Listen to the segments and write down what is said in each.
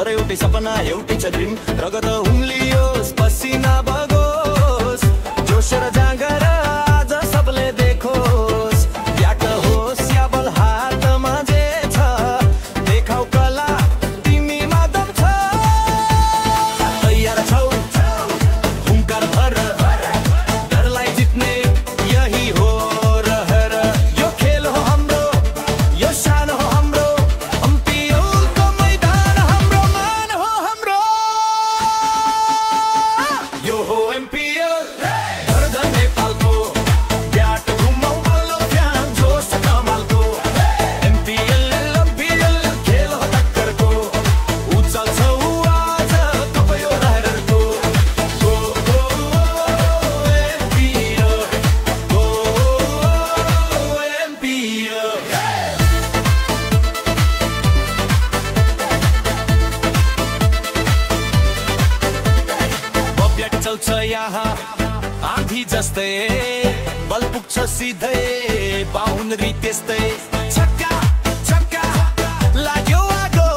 तर एउटै सपना एउटै छ ड्रिम रगत उम्लियोस् पसिना बगोस् जोस र जाँगर आज सबले देखोस् ब्याट होस् या बल हातमा जे छ देखाउ कला तिमीमा दम छ तयार छौ हुङ्कार भर डरलाई जित्ने यही हो रहर यो खेल हो हाम्रो यो शान हो हाम्रो अम्पियोलको मैदान हाम्रो मान हो हाम्रो यो हो एमपिएल धरधर नेपालको ब्याट घुमाउ बल्ल फ्यान जोस छ कमालको एमपिएल खेल हो टक्करको उज्जवल छौ आज तपाईँ रहरको go go MPL go MPL बब्याट चल्छ यहाँ आँधी जस्तै बल पुग्छ सिधै बाउन्ड्री त्यस्तै छक्का छक्का लाग्यो आगो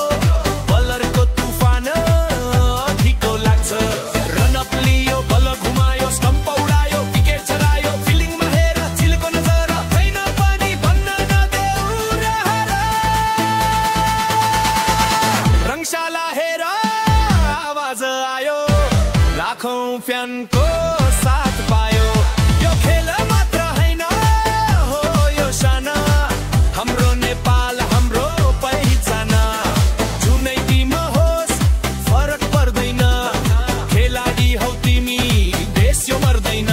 बलरको तुफान अधिको लाग्छ रनअप लियो बल घुमायो स्टम्प उडायो विकेट चरायो फिल्डिङमा हेर चिलको नजर छैन पनि भन्न नदेऊ रहर रङशाला हेर आवाज आयो लाखौं फ्यानको साथ पायो यो खेल मात्र हैन हो यो शान हाम्रो नेपाल हाम्रो पहिचान जुनै टिम होस् फरक पर्दैन खेलाडी हौ तिमी देश यो मर्दैन